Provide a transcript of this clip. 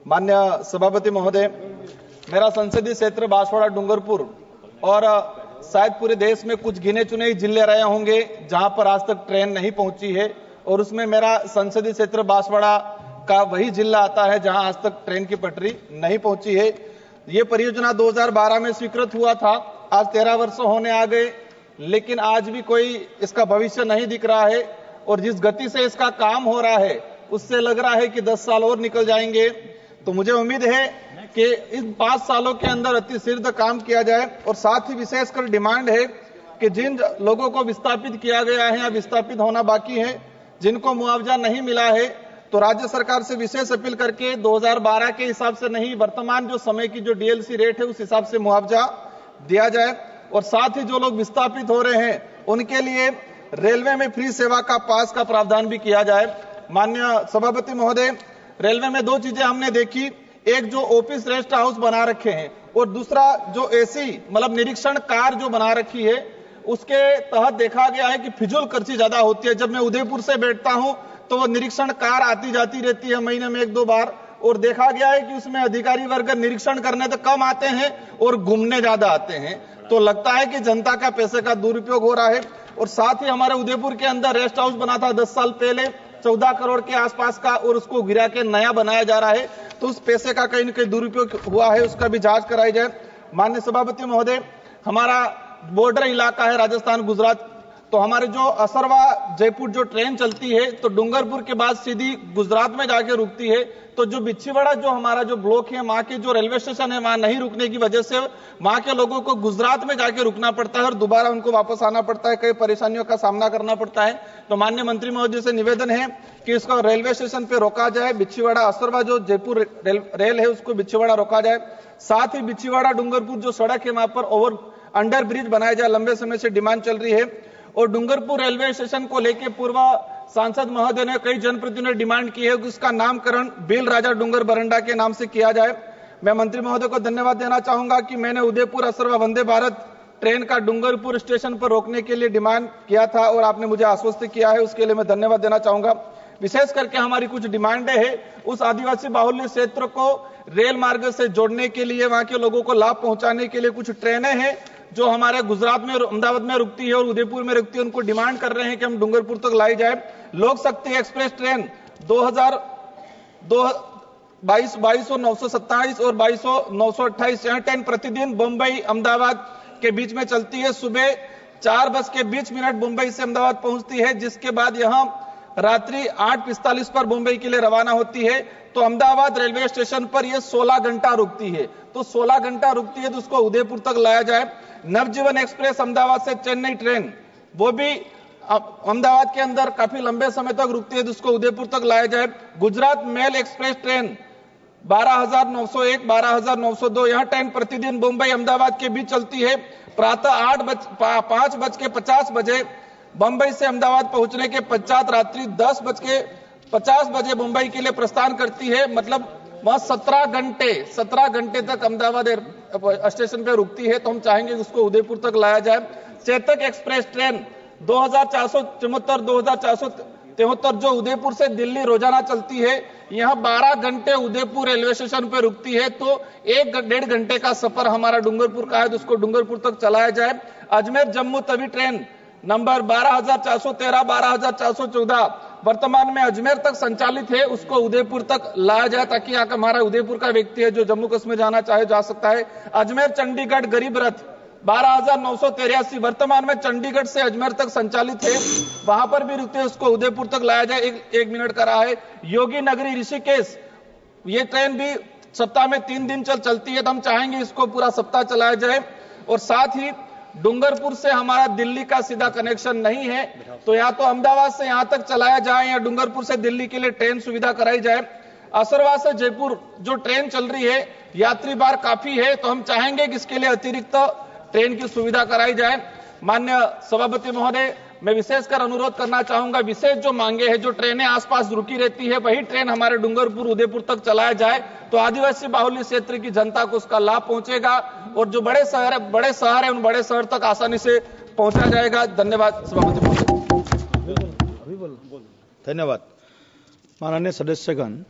माननीय सभापति महोदय, मेरा संसदीय क्षेत्र बांसवाड़ा डूंगरपुर और शायद पूरे देश में कुछ गिने चुने ही जिले रहे होंगे जहां पर आज तक ट्रेन नहीं पहुंची है, और उसमें मेरा संसदीय क्षेत्र बांसवाड़ा का वही जिला आता है जहां आज तक ट्रेन की पटरी नहीं पहुंची है। ये परियोजना 2012 में स्वीकृत हुआ था, आज 13 वर्ष होने आ गए, लेकिन आज भी कोई इसका भविष्य नहीं दिख रहा है। और जिस गति से इसका काम हो रहा है उससे लग रहा है कि 10 साल और निकल जाएंगे। तो मुझे उम्मीद है कि इन 5 सालों के अंदर अति शीघ्र काम किया जाए। और साथ ही विशेषकर डिमांड है कि जिन लोगों को विस्थापित किया गया है या विस्थापित होना बाकी है, जिनको मुआवजा नहीं मिला है, तो राज्य सरकार से विशेष अपील करके 2012 के हिसाब से नहीं, वर्तमान जो समय की जो डीएलसी रेट है उस हिसाब से मुआवजा दिया जाए। और साथ ही जो लोग विस्थापित हो रहे हैं उनके लिए रेलवे में फ्री सेवा का पास का प्रावधान भी किया जाए। माननीय सभापति महोदय, रेलवे में 2 चीजें हमने देखी, एक जो ऑफिस रेस्ट हाउस बना रखे हैं और दूसरा जो एसी मतलब निरीक्षण कार जो बना रखी है, उसके तहत देखा गया है कि फिजूल खर्ची ज्यादा होती है। जब मैं उदयपुर से बैठता हूं तो वो निरीक्षण कार आती जाती रहती है महीने में 1-2 बार, और देखा गया है कि उसमें अधिकारी वर्ग निरीक्षण करने तो कम आते हैं और घूमने ज्यादा आते हैं। तो लगता है कि जनता का पैसे का दुरुपयोग हो रहा है। और साथ ही हमारे उदयपुर के अंदर रेस्ट हाउस बना था 10 साल पहले 14 करोड़ के आसपास का, और उसको गिरा के नया बनाया जा रहा है, तो उस पैसे का कहीं न कहीं दुरुपयोग हुआ है, उसका भी जांच कराई जाए। माननीय सभापति महोदय, हमारा बॉर्डर इलाका है राजस्थान गुजरात, तो हमारे जो असरवा जयपुर जो ट्रेन चलती है तो डूंगरपुर के बाद सीधी गुजरात में जाके रुकती है। तो जो बिच्छीवाड़ा जो हमारा जो ब्लॉक है, वहां के जो रेलवे स्टेशन है, वहां नहीं रुकने की वजह से वहां के लोगों को गुजरात में जाके रुकना पड़ता है और दोबारा उनको वापस आना पड़ता है, कई परेशानियों का सामना करना पड़ता है। तो माननीय मंत्री महोदय से निवेदन है कि इसको रेलवे स्टेशन पे रोका जाए, बिच्छीवाड़ा असरवा जो जयपुर रेल है उसको बिच्छीवाड़ा रोका जाए। साथ ही बिच्छीवाड़ा डूंगरपुर जो सड़क है वहां पर ओवर अंडर ब्रिज बनाया जाए, लंबे समय से डिमांड चल रही है। और डूंगरपुर रेलवे स्टेशन को लेकर पूर्व सांसद महोदय ने, कई जनप्रतिनिधियों ने डिमांड की है कि उसका नामकरण बेल राजा डूंगर बरंडा के नाम से किया जाए। मैं मंत्री महोदय को धन्यवाद देना चाहूंगा कि मैंने उदयपुर असरवा वंदे भारत ट्रेन का डूंगरपुर स्टेशन पर रोकने के लिए डिमांड किया था और आपने मुझे आश्वस्त किया है, उसके लिए मैं धन्यवाद देना चाहूंगा। विशेष करके हमारी कुछ डिमांडें हैं, उस आदिवासी बाहुल्य क्षेत्र को रेल मार्ग से जोड़ने के लिए, वहां के लोगों को लाभ पहुंचाने के लिए कुछ ट्रेनें हैं जो हमारे गुजरात में अहमदाबाद में रुकती है और उदयपुर में रुकती है, उनको डिमांड कर रहे हैं कि हम डूंगरपुर तक लाई जाए। लोक शक्ति एक्सप्रेस ट्रेन 22,927 और 22,928 यह ट्रेन प्रतिदिन मुंबई अहमदाबाद के बीच में चलती है। सुबह 4:20 मुंबई से अहमदाबाद पहुंचती है, जिसके बाद यहां रात्रि 8:45 पर मुंबई के लिए रवाना होती है। तो अहमदाबाद रेलवे स्टेशन पर यह 16 घंटा रुकती है, तो 16 घंटा रुकती है तो उसको उदयपुर तक लाया जाए। नवजीवन एक्सप्रेस अहमदाबाद से चेन्नई ट्रेन, वो भी अहमदाबाद के अंदर काफी लंबे समय तक रुकती है तो उसको उदयपुर तक लाया जाए। गुजरात मेल एक्सप्रेस ट्रेन 12,901, 12,902 यह ट्रेन प्रतिदिन मुंबई अहमदाबाद के बीच चलती है। प्रातः 5:50 बजे मुंबई से अहमदाबाद पहुंचने के पश्चात रात्रि 10:50 बजे मुंबई के लिए प्रस्थान करती है। मतलब वह 17 घंटे तक अहमदाबाद स्टेशन पे रुकती है, तो हम चाहेंगे उसको उदयपुर तक लाया जाए। चेतक एक्सप्रेस ट्रेन 2474, 2473 जो उदयपुर से दिल्ली रोजाना चलती है, यहां 12 घंटे उदयपुर रेलवे स्टेशन पे रुकती है, तो 1-1.5 घंटे का सफर हमारा डूंगरपुर का है, तो उसको डूंगरपुर तक चलाया जाए। अजमेर जम्मू तवी ट्रेन नंबर 12,413, 12,414 वर्तमान में अजमेर तक संचालित है, उसको उदयपुर तक लाया जाए ताकि हमारा उदयपुर का व्यक्ति है जो जम्मू कश्मीर जाना चाहे जा सकता है। अजमेर चंडीगढ़ गरीब रथ 12,983 वर्तमान में चंडीगढ़ से अजमेर तक संचालित है, वहां पर भी रुकते हैं, उसको उदयपुर तक लाया जाए। एक मिनट का रहा है। योगी नगरी ऋषिकेश, ये ट्रेन भी सप्ताह में 3 दिन चलती है, तो हम चाहेंगे इसको पूरा सप्ताह चलाया जाए। और साथ ही डूंगरपुर से हमारा दिल्ली का सीधा कनेक्शन नहीं है, तो या तो अहमदाबाद से यहां तक चलाया जाए या डूंगरपुर से दिल्ली के लिए ट्रेन सुविधा कराई जाए। असरवा से जयपुर जो ट्रेन चल रही है, यात्री भार काफी है, तो हम चाहेंगे कि इसके लिए अतिरिक्त ट्रेन की सुविधा कराई जाए। माननीय सभापति महोदय, मैं विशेषकर अनुरोध करना चाहूंगा, विशेष जो मांगे हैं, जो ट्रेनें आसपास रुकी रहती है, वही ट्रेन हमारे डूंगरपुर उदयपुर तक चलाया जाए, तो आदिवासी बाहुल्य क्षेत्र की जनता को उसका लाभ पहुंचेगा और जो बड़े शहर है उन बड़े शहर तक आसानी से पहुंचा जाएगा। धन्यवाद सभापति महोदय। धन्यवाद माननीय सदस्यगण।